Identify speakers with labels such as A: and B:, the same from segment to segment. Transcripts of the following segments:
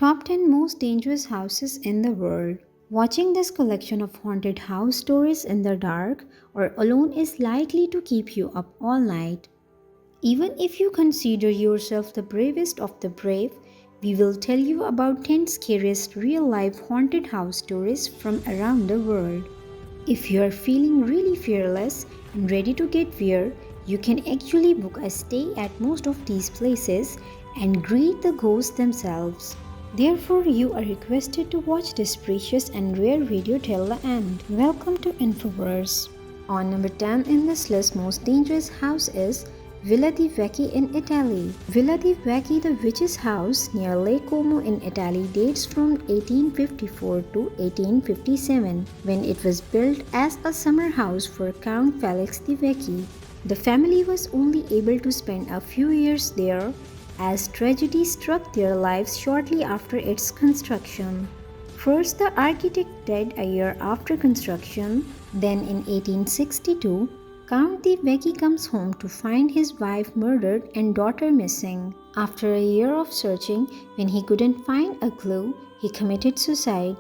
A: Top 10 Most Dangerous Houses in the World. Watching this collection of haunted house stories in the dark or alone is likely to keep you up all night. Even if you consider yourself the bravest of the brave, we will tell you about 10 scariest real life haunted house stories from around the world. If you are feeling really fearless and ready to get weird, you can actually book a stay at most of these places and greet the ghosts themselves. Therefore, you are requested to watch this precious and rare video till the end. Welcome to Infoverse. On number 10 in this list, most dangerous house is Villa di Vecchi in Italy. Villa di Vecchi, the witch's house near Lake Como in Italy, dates from 1854 to 1857, when it was built as a summer house for Count Felix di Vecchi. The family was only able to spend a few years there as tragedy struck their lives shortly after its construction. First, the architect died a year after construction. Then in 1862, Count de Vecchi comes home to find his wife murdered and daughter missing. After a year of searching, when he couldn't find a clue, he committed suicide.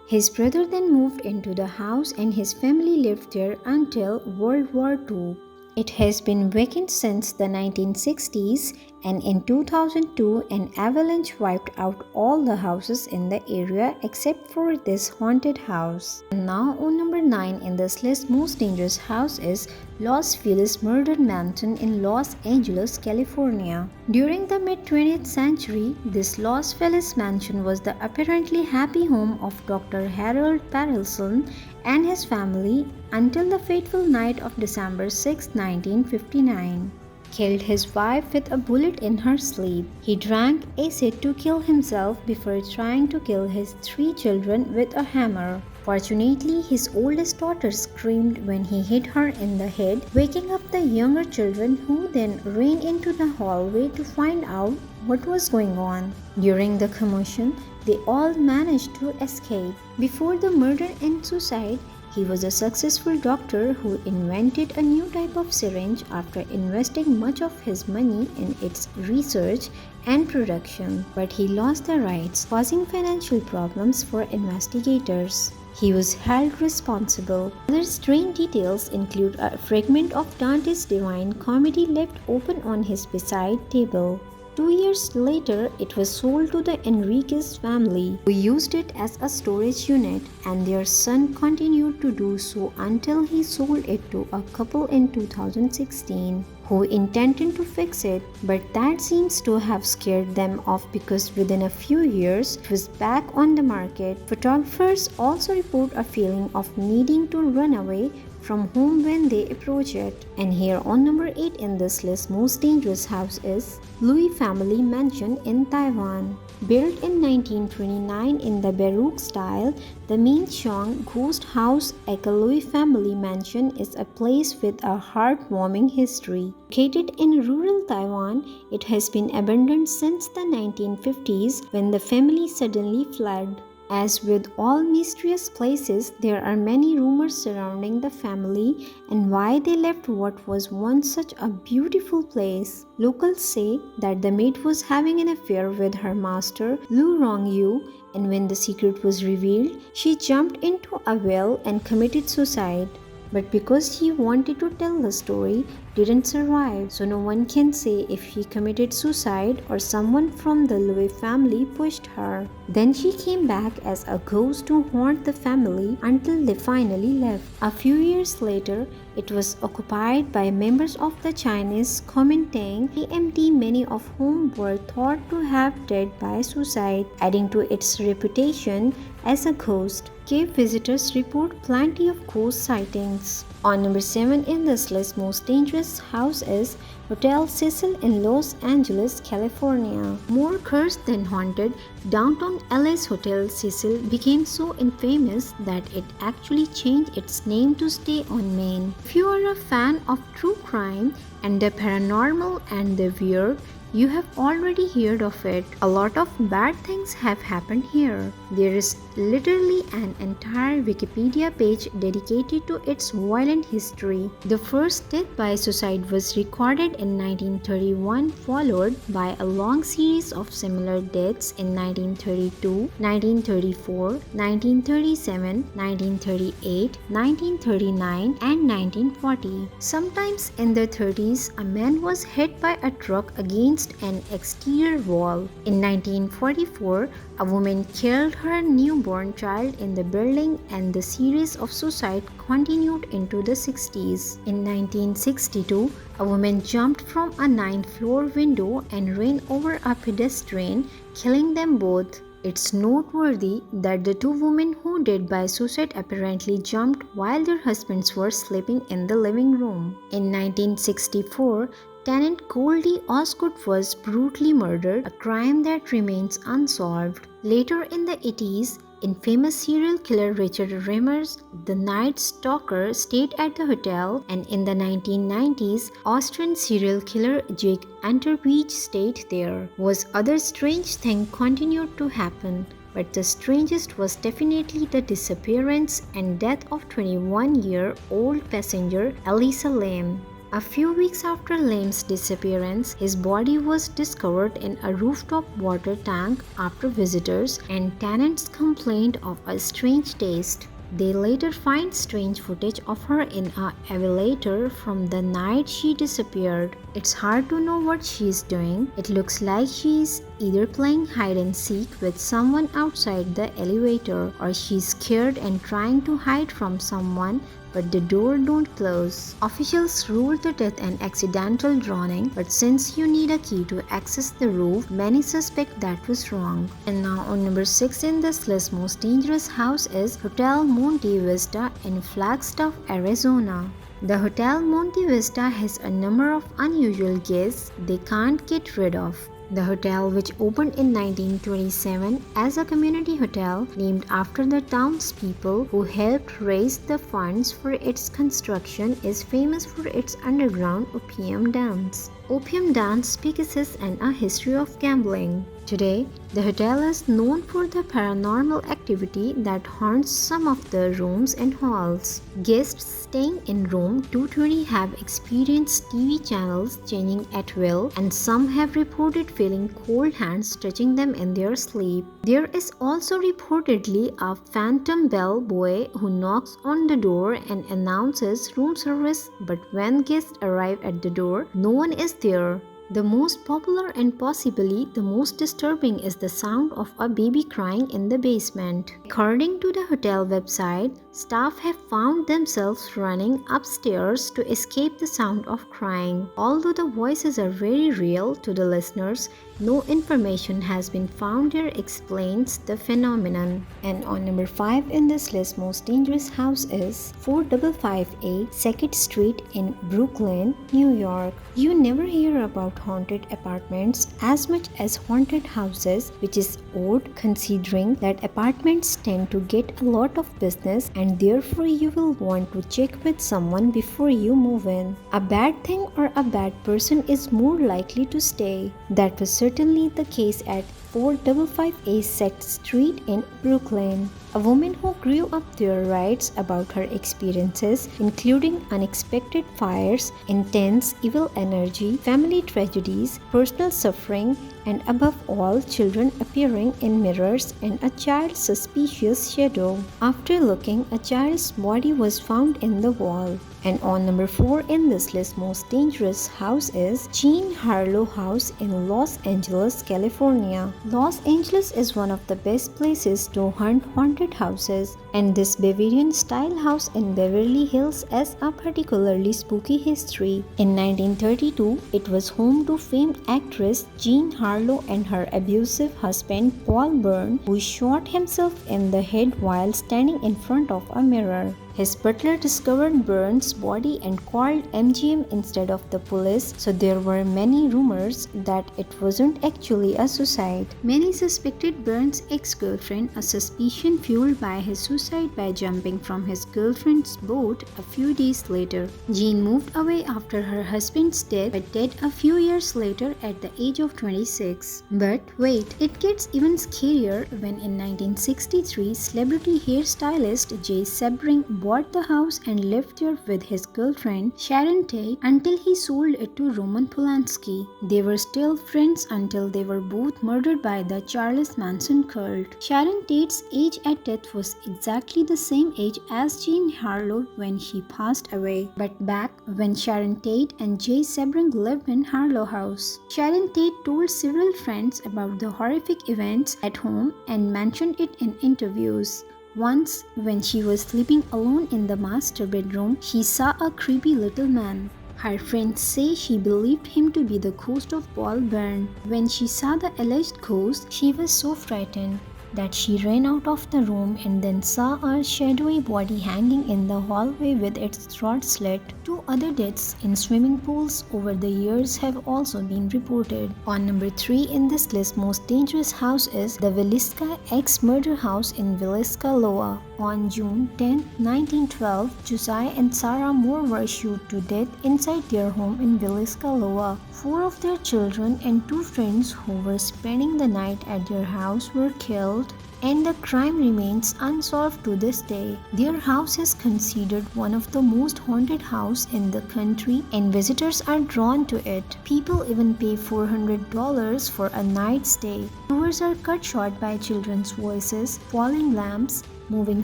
A: His brother then moved into the house and his family lived there until World War II. It has been vacant since the 1960s, and in 2002 an avalanche wiped out all the houses in the area except for this haunted house. And now on number 9 in this list, most dangerous house is Los Feliz Murder Mansion in Los Angeles, California. During the mid-20th century, this Los Feliz mansion was the apparently happy home of Dr. Harold Parelson and his family until the fateful night of December 6, 1959. Killed his wife with a bullet in her sleep. He drank acid to kill himself before trying to kill his 3 children with a hammer. Fortunately, his oldest daughter screamed when he hit her in the head, waking up the younger children, who then ran into the hallway to find out what was going on. During the commotion, they all managed to escape. Before the murder and suicide, he was a successful doctor who invented a new type of syringe after investing much of his money in its research and production, but he lost the rights, causing financial problems for investigators. He was held responsible. Other strange details include a fragment of Dante's Divine Comedy left open on his bedside table. 2 years later, it was sold to the Enriquez family, who used it as a storage unit, and their son continued to do so until he sold it to a couple in 2016, who intended to fix it, but that seems to have scared them off because within a few years, it was back on the market. Photographers also report a feeling of needing to run away from home when they approach it. And here on number 8 in this list, most dangerous house is Louis Family Mansion in Taiwan. Built in 1929 in the Baroque style, the Min Xiong Ghost House at the Louis Family Mansion is a place with a heartwarming history. Located in rural Taiwan, it has been abandoned since the 1950s when the family suddenly fled. As with all mysterious places, there are many rumors surrounding the family and why they left what was once such a beautiful place. Locals say that the maid was having an affair with her master, Lu Rongyu, and when the secret was revealed, she jumped into a well and committed suicide. But because he wanted to tell the story, didn't survive, so no one can say if he committed suicide or someone from the Louis family pushed her. Then she came back as a ghost to haunt the family until they finally left. A few years later, it was occupied by members of the Chinese Kuomintang KMT, many of whom were thought to have died by suicide, adding to its reputation as a ghost. Cave visitors report plenty of ghost sightings. On number 7 in this list, most dangerous house is Hotel Cecil in Los Angeles, California. More cursed than haunted, downtown LA's Hotel Cecil became so infamous that it actually changed its name to stay on Main. If you are a fan of true crime and the paranormal and the weird, You have already heard of it. A lot of bad things have happened here. There is literally an entire Wikipedia page dedicated to its violent history. The first death by suicide was recorded in 1931, followed by a long series of similar deaths in 1932, 1934, 1937, 1938, 1939, and 1940. Sometimes in the 30s, a man was hit by a truck against an exterior wall. In 1944, a woman killed her newborn child in the building, and the series of suicides continued into the 60s. In 1962, a woman jumped from a 9th-floor window and ran over a pedestrian, killing them both. It's noteworthy that the two women who died by suicide apparently jumped while their husbands were sleeping in the living room. In 1964, Tenant Goldie Osgood was brutally murdered, a crime that remains unsolved. Later in the 80s, infamous serial killer Richard Ramirez, the Night Stalker, stayed at the hotel, and in the 1990s, Austrian serial killer Jake Unterweger stayed there. Other strange things continued to happen, but the strangest was definitely the disappearance and death of 21-year-old passenger Elisa Lam. A few weeks after Lam's disappearance, his body was discovered in a rooftop water tank after visitors and tenants complained of a strange taste. They later find strange footage of her in an elevator from the night she disappeared. It's hard to know what she's doing. It looks like she's either playing hide and seek with someone outside the elevator, or she's scared and trying to hide from someone, but the door don't close. Officials ruled the death an accidental drowning, but since you need a key to access the roof, many suspect that was wrong. And now on number 6 in this list, most dangerous house is Hotel Monte Vista in Flagstaff, Arizona. The Hotel Monte Vista has a number of unusual guests they can't get rid of. The hotel, which opened in 1927 as a community hotel named after the townspeople who helped raise the funds for its construction, is famous for its underground opium dens. Opium dens speaks and a history of gambling. Today, the hotel is known for the paranormal activity that haunts some of the rooms and halls. Guests staying in room 220 have experienced TV channels changing at will, and some have reported feeling cold hands touching them in their sleep. There is also reportedly a phantom bell boy who knocks on the door and announces room service, but when guests arrive at the door, no one is there. The most popular and possibly the most disturbing is the sound of a baby crying in the basement. According to the hotel website, staff have found themselves running upstairs to escape the sound of crying. Although the voices are very real to the listeners, no information has been found that explains the phenomenon. And on number 5 in this list, most dangerous house is 455A 2nd Street in Brooklyn, New York. You never hear about haunted apartments as much as haunted houses, which is odd considering that apartments tend to get a lot of business and therefore you will want to check with someone before you move in. A bad thing or a bad person is more likely to stay. That was certainly the case at 455A 2nd Street in Brooklyn. A woman who grew up there writes about her experiences, including unexpected fires, intense evil energy, family tragedies, personal suffering, and above all, children appearing in mirrors and a child's suspicious shadow. After looking, a child's body was found in the wall. And on number 4 in this list, most dangerous house is Jean Harlow House in Los Angeles, California. Los Angeles is one of the best places to hunt haunted houses, and this Bavarian-style house in Beverly Hills has a particularly spooky history. In 1932, it was home to famed actress Jean Harlow and her abusive husband Paul Byrne, who shot himself in the head while standing in front of a mirror. His butler discovered Burns' body and called MGM instead of the police, so there were many rumors that it wasn't actually a suicide. Many suspected Burns' ex-girlfriend, a suspicion fueled by his suicide by jumping from his girlfriend's boat a few days later. Jean moved away after her husband's death, but died a few years later at the age of 26. But wait, it gets even scarier when in 1963, celebrity hairstylist Jay Sebring bought the house and lived there with his girlfriend Sharon Tate until he sold it to Roman Polanski. They were still friends until they were both murdered by the Charles Manson cult. Sharon Tate's age at death was exactly the same age as Jean Harlow when she passed away, but back when Sharon Tate and Jay Sebring lived in Harlow House. Sharon Tate told several friends about the horrific events at home and mentioned it in interviews. Once, when she was sleeping alone in the master bedroom, she saw a creepy little man. Her friends say she believed him to be the ghost of Paul Byrne. When she saw the alleged ghost, she was so frightened that she ran out of the room and then saw a shadowy body hanging in the hallway with its throat slit. 2 other deaths in swimming pools over the years have also been reported. On number 3 in this list, most dangerous house is the Villisca ex-murder house in Villisca, Iowa. On June 10, 1912, Josiah and Sarah Moore were shot to death inside their home in Villisca, Iowa. 4 of their children and 2 friends who were spending the night at their house were killed, and the crime remains unsolved to this day. Their house is considered one of the most haunted houses in the country, and visitors are drawn to it. People even pay $400 for a night stay. Tours are cut short by children's voices, falling lamps, moving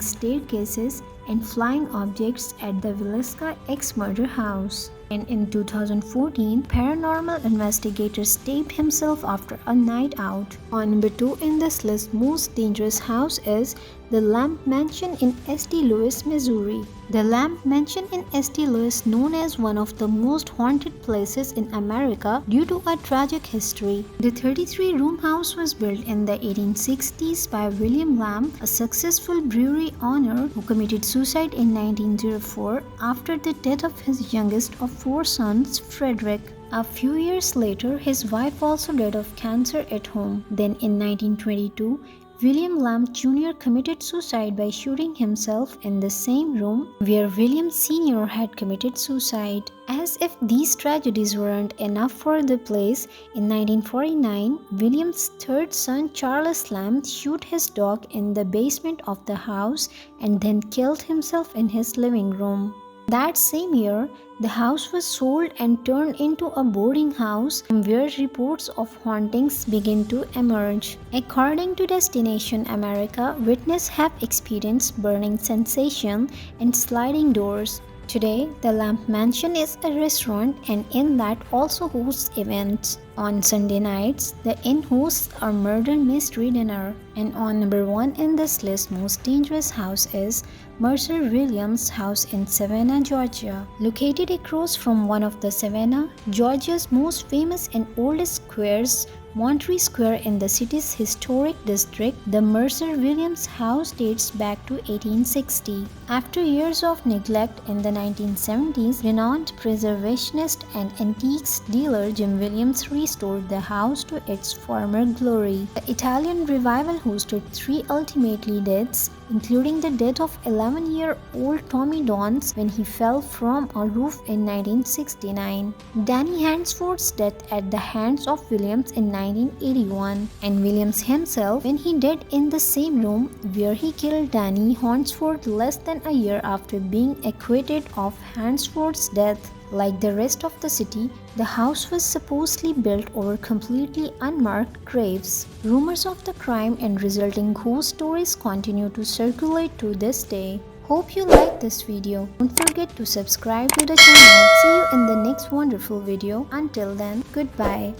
A: staircases, and flying objects at the Villisca ex-murder house. And in 2014, paranormal investigator stabbed himself after a night out. On number 2 in this list, most dangerous house is the Lamp Mansion in St. Louis, Missouri. The Lamp Mansion in St. Louis, known as one of the most haunted places in America due to a tragic history. The 33-room house was built in the 1860s by William Lamp, a successful brewery owner who committed suicide in 1904 after the death of his youngest of 4 sons, Frederick. A few years later, his wife also died of cancer at home. Then in 1922, William Lamp Jr. committed suicide by shooting himself in the same room where William Sr. had committed suicide. As if these tragedies weren't enough for the place, in 1949, William's 3rd son Charles Lamp shot his dog in the basement of the house and then killed himself in his living room. That same year, the house was sold and turned into a boarding house where reports of hauntings began to emerge. According to Destination America, witnesses have experienced burning sensation and sliding doors. Today, the Lamp Mansion is a restaurant and inn that also hosts events. On Sunday nights, the inn hosts a murder mystery dinner. And on number 1 in this list, most dangerous house is Mercer Williams' house in Savannah, Georgia. Located across from one of the Savannah, Georgia's most famous and oldest squares, Monterey Square in the city's historic district, the Mercer Williams house dates back to 1860. After years of neglect in the 1970s, renowned preservationist and antiques dealer Jim Williams restored the house to its former glory. The Italian revival hosted 3 ultimately deaths, including the death of 11-year-old Tommy Dons when he fell from a roof in 1969, Danny Hansford's death at the hands of Williams in 1981, and Williams himself when he died in the same room where he killed Danny Hansford less than a year after being acquitted of Hansford's death. Like the rest of the city, the house was supposedly built over completely unmarked graves. Rumors of the crime and resulting ghost stories continue to circulate to this day. Hope you liked this video. Don't forget to subscribe to the channel. See you in the next wonderful video. Until then, goodbye.